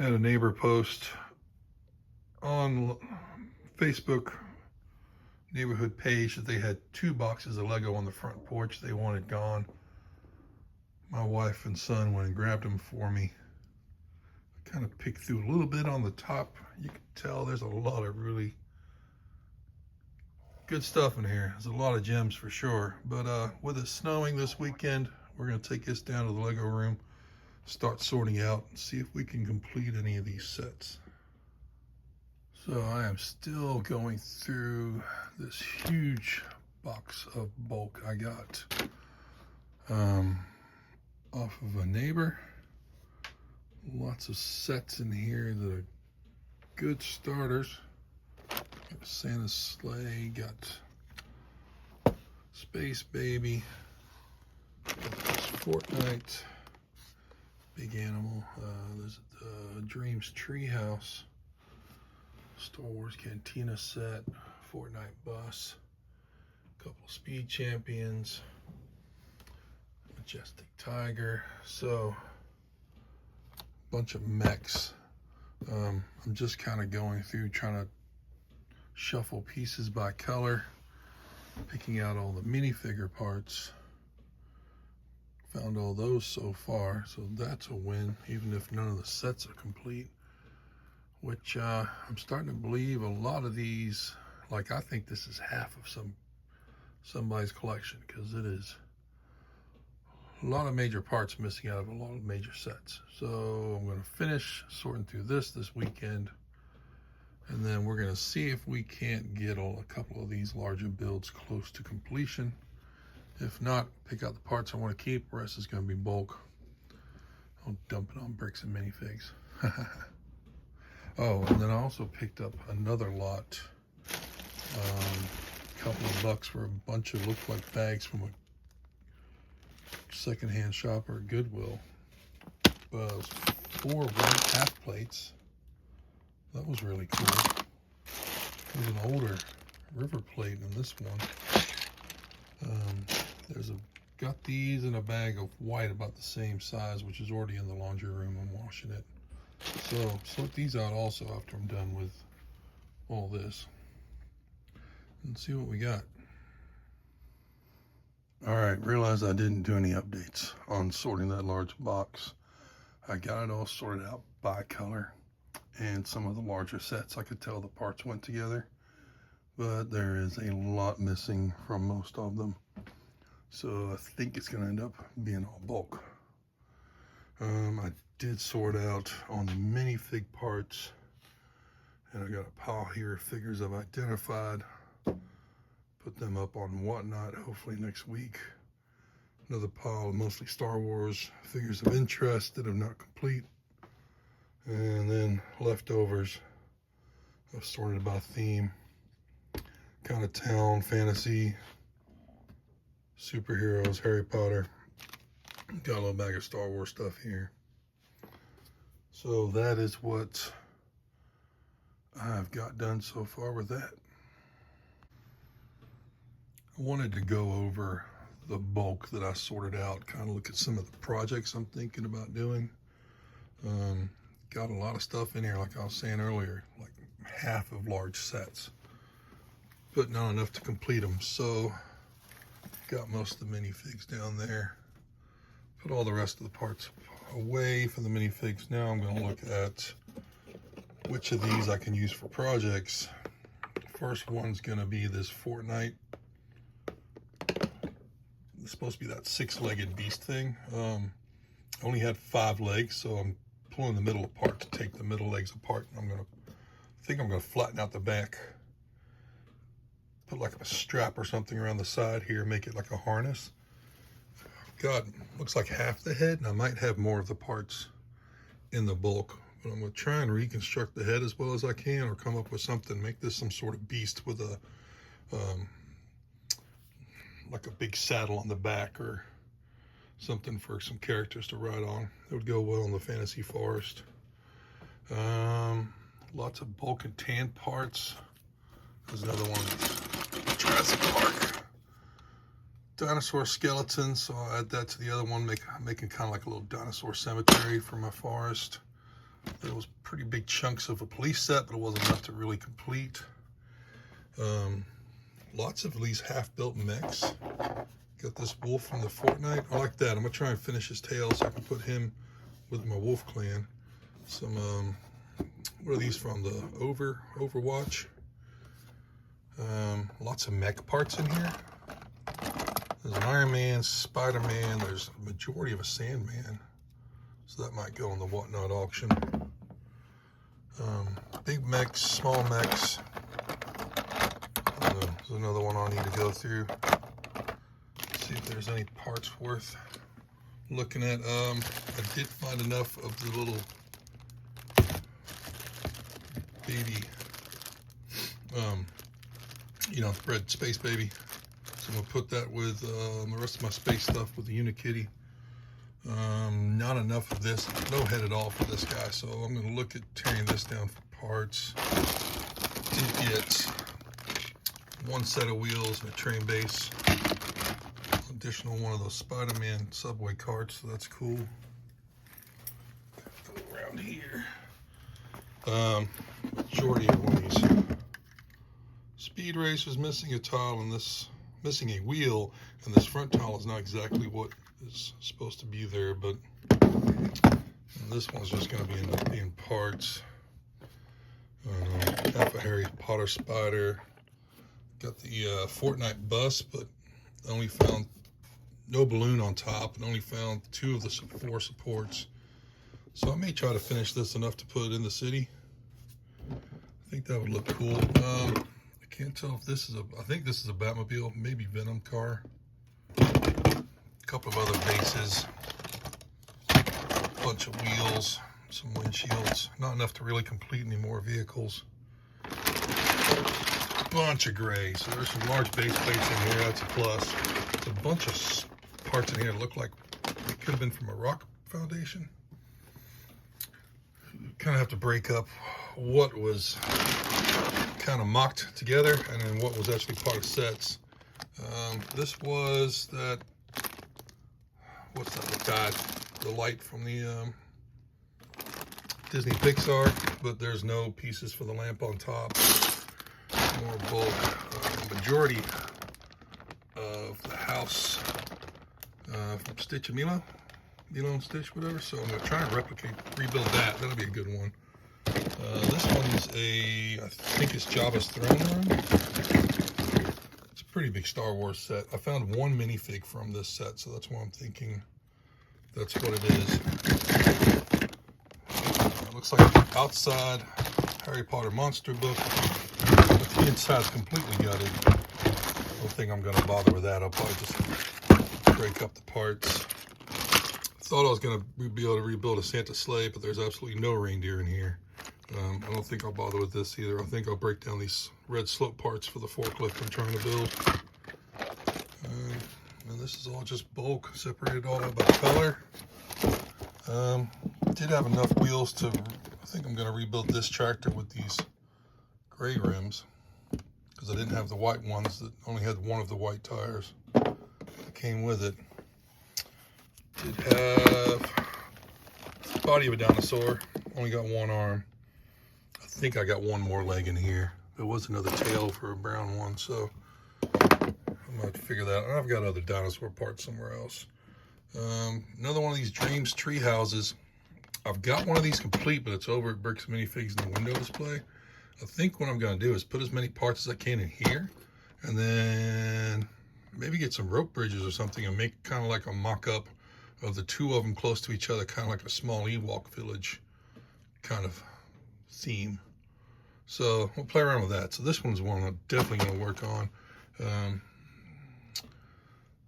Had a neighbor post on Facebook neighborhood page that they had 2 boxes of Lego on the front porch they wanted gone. My wife and son went and grabbed them for me. I kind of picked through a little bit on the top. You can tell there's a lot of really good stuff in here. There's a lot of gems for sure. But with it snowing this weekend, we're going to take this down to the Lego room, start sorting out, and see if we can complete any of these sets. So I am still going through this huge box of bulk I got off of a neighbor. Lots of sets in here that are good starters. Got Santa's sleigh, got Space Baby, got this Fortnite, big animal. There's the Dreams Treehouse, Star Wars Cantina set, Fortnite bus, a couple of Speed Champions, Majestic Tiger. So a bunch of mechs. I'm just kind of going through trying to shuffle pieces by color, picking out all the minifigure parts. Found all those so far, so that's a win, even if none of the sets are complete. Which I'm starting to believe a lot of these, like I think this is half of somebody's collection, because it is a lot of major parts missing out of a lot of major sets. So I'm going to finish sorting through this weekend, and then we're going to see if we can't get a couple of these larger builds close to completion. If not, pick out the parts I want to keep. The rest is going to be bulk. I'll dump it on bricks and minifigs. Oh, and then I also picked up another lot, a couple of bucks for a bunch of look like bags from a secondhand shop or Goodwill. It was 4 white half plates. That was really cool. There's an older river plate in this one. Got these in a bag of white about the same size, which is already in the laundry room. I'm washing it. So sort these out also after I'm done with all this, and see what we got. All right, realized I didn't do any updates on sorting that large box. I got it all sorted out by color, and some of the larger sets I could tell the parts went together, but there is a lot missing from most of them. So I think it's going to end up being all bulk. I did sort out on the minifig parts, and I got a pile here of figures I've identified. Put them up on Whatnot hopefully next week. Another pile of mostly Star Wars figures of interest that are not complete, and then leftovers I've sorted by theme, kind of town, fantasy, superheroes, Harry Potter. Got a little bag of Star Wars stuff here. So that is what I've got done so far with that. I wanted to go over the bulk that I sorted out, kind of look at some of the projects I'm thinking about doing. Got a lot of stuff in here, like I was saying earlier, like half of large sets, but not enough to complete them. So got most of the minifigs down there. Put all the rest of the parts away from the minifigs. Now I'm going to look at which of these I can use for projects. First one's going to be this Fortnite. It's supposed to be that 6-legged beast thing. Only had 5 legs, so I'm pulling the middle apart to take the middle legs apart. I think I'm going to flatten out the back. Put like a strap or something around the side here, make it like a harness. Got, looks like half the head, and I might have more of the parts in the bulk, but I'm going to try and reconstruct the head as well as I can, or come up with something, make this some sort of beast with a like a big saddle on the back, or something for some characters to ride on. It would go well in the fantasy forest. Lots of bulk and tan parts. There's another one, Jurassic Park. Dinosaur skeletons, so I'll add that to the other one, making kind of like a little dinosaur cemetery for my forest. There was pretty big chunks of a police set, but it wasn't enough to really complete. Lots of these half-built mechs. Got this wolf from the Fortnite. I like that. I'm gonna try and finish his tail so I can put him with my wolf clan. Some what are these from? The Overwatch. Lots of mech parts in here. There's an Iron Man, Spider-Man. There's a majority of a Sandman, so that might go on the Whatnot auction. Big mechs, small mechs. There's another one I need to go through. See if there's any parts worth looking at. I did find enough of the little baby, you know, red space baby. So I'm gonna put that with the rest of my space stuff with the Unikitty. Not enough of this, no head at all for this guy. So I'm gonna look at tearing this down for parts. Did get one set of wheels and a train base. Additional one of those Spider-Man subway carts, so that's cool. Go around here. Majority of one of these Speed Racer's missing a tile and this missing a wheel, and this front tile is not exactly what is supposed to be there, but this one's just going to end up being parts. Half a Harry Potter spider. Got the Fortnite bus, but I only found no balloon on top and only found 2 of the 4 supports. So I may try to finish this enough to put it in the city. I think that would look cool. I can't tell if this is I think this is a Batmobile, maybe Venom car. A couple of other bases. A bunch of wheels, some windshields. Not enough to really complete any more vehicles. Bunch of gray. So there's some large base plates in here. That's a plus. There's a bunch of parts in here that look like it could have been from a rock foundation. Kind of have to break up what was kind of mocked together and then what was actually part of sets. This was that, what's that guy? The light from the Disney Pixar, but there's no pieces for the lamp on top. More bulk. Majority of the house from Stitch and Milo and Stitch, whatever. So I'm going to try and rebuild that. That'll be a good one. This one's I think it's Jabba's throne room. It's a pretty big Star Wars set. I found one minifig from this set, so that's why I'm thinking that's what it is. It looks like outside Harry Potter monster book. But the inside's completely gutted. I don't think I'm going to bother with that. I'll probably just break up the parts. Thought I was going to be able to rebuild a Santa sleigh, but there's absolutely no reindeer in here. I don't think I'll bother with this either. I think I'll break down these red slope parts for the forklift I'm trying to build. And this is all just bulk, separated all by color. Did have enough wheels to, I think I'm going to rebuild this tractor with these gray rims, because I didn't have the white ones that only had one of the white tires that came with it. Did have the body of a dinosaur, only got one arm. I think I got one more leg in here. There was another tail for a brown one, so I'm gonna have to figure that out. I've got other dinosaur parts somewhere else. Another one of these Dreams tree houses. I've got one of these complete, but it's over at Bricks Minifigs in the window display. I think what I'm gonna do is put as many parts as I can in here, and then maybe get some rope bridges or something and make kind of like a mock-up of the 2 of them close to each other, kind of like a small Ewok village kind of theme. So we'll play around with that. So this one's one I'm definitely going to work on.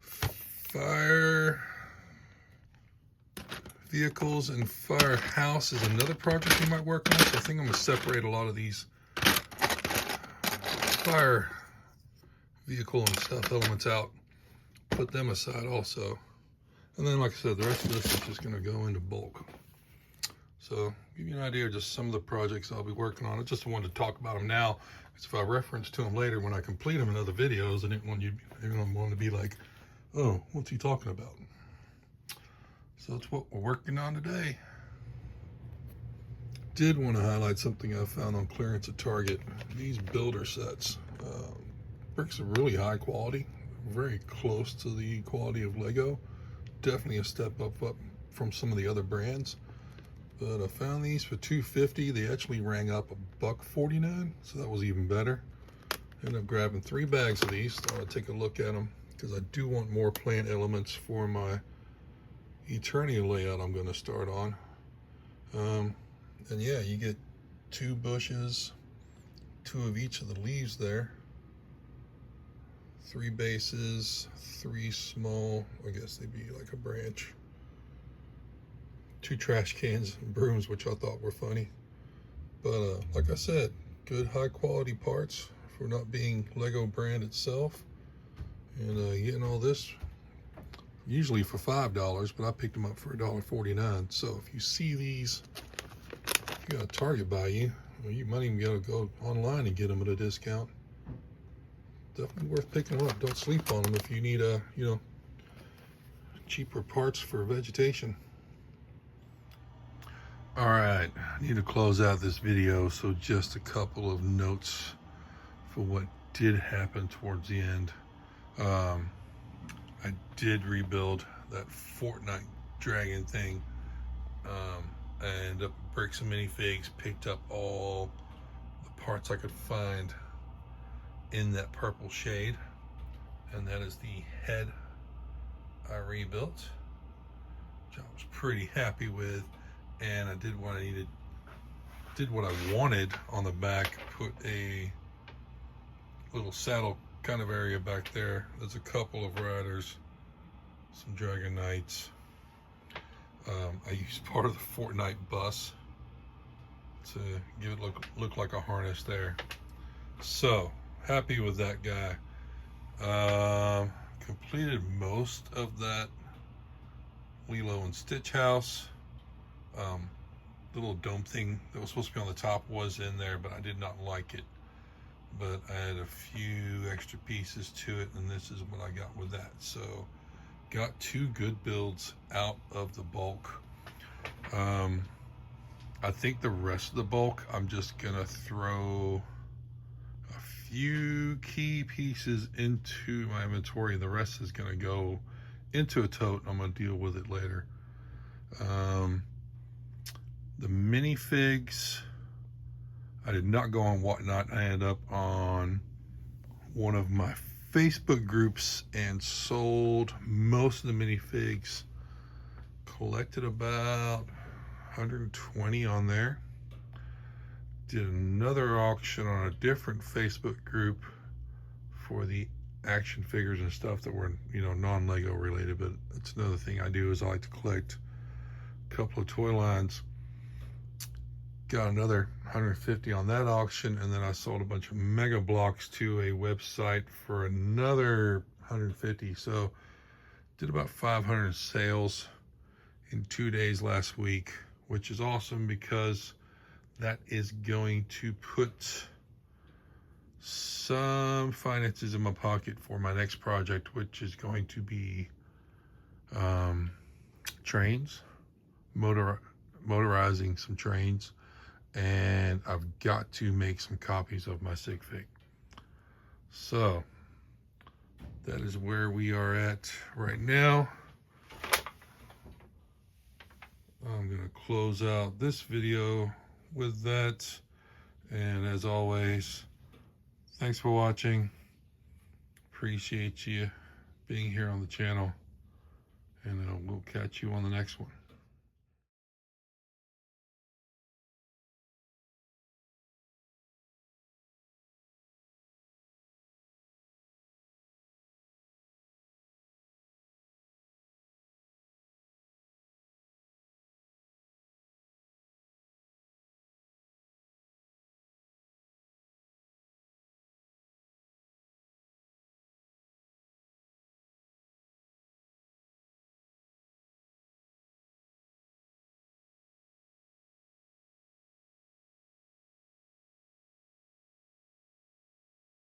Fire vehicles and firehouse is another project we might work on. So I think I'm going to separate a lot of these fire vehicle and stuff elements out, put them aside also. And then, like I said, the rest of this is just going to go into bulk. So, give you an idea of just some of the projects I'll be working on. I just wanted to talk about them now, because if I reference to them later when I complete them in other videos, I didn't want you to be like, oh, what's he talking about? So, that's what we're working on today. did want to highlight something I found on clearance at Target. These builder sets. Bricks are really high quality, very close to the quality of Lego. Definitely a step up from some of the other brands. But I found these for $2.50. They actually rang up $1.49, so that was even better. Ended up grabbing 3 bags of these. Thought I'd take a look at them because I do want more plant elements for my Eternia layout I'm going to start on. And yeah, you get 2 bushes, 2 of each of the leaves there, 3 bases, 3 small, I guess they'd be like a branch, 2 trash cans and brooms, which I thought were funny. But like I said, good high quality parts for not being Lego brand itself. And getting all this usually for $5, but I picked them up for $1.49. So if you see these, if you got a Target by you, well, you might even be able to go online and get them at a discount. Definitely worth picking them up. Don't sleep on them if you need cheaper parts for vegetation. All right, I need to close out this video, so just a couple of notes for what did happen towards the end. I did rebuild that Fortnite dragon thing. I ended up with bricks and minifigs, picked up all the parts I could find in that purple shade, and that is the head I rebuilt, which I was pretty happy with. And I did what I needed, did what I wanted on the back, put a little saddle kind of area back there. There's a couple of riders, some Dragon Knights. I used part of the Fortnite bus to give it look like a harness there. So happy with that guy. Completed most of that Lilo and Stitch house. The little dome thing that was supposed to be on the top was in there, but I did not like it. But I had a few extra pieces to it, and this is what I got with that. So got 2 good builds out of the bulk. I think the rest of the bulk, I'm just gonna throw a few key pieces into my inventory. The rest is gonna go into a tote. I'm gonna deal with it later. The minifigs, I did not go on Whatnot. I ended up on one of my Facebook groups and sold most of the minifigs. Collected about 120 on there. Did another auction on a different Facebook group for the action figures and stuff that were, non-Lego related. But it's another thing I do, is I like to collect a couple of toy lines. Got another 150 on that auction, and then I sold a bunch of mega blocks to a website for another 150. So did about 500 sales in 2 days last week, which is awesome because that is going to put some finances in my pocket for my next project, which is going to be trains, motorizing some trains. And I've got to make some copies of my sig fig. So that is where we are at right now. I'm going to close out this video with that. And as always, thanks for watching. Appreciate you being here on the channel. And we'll catch you on the next one.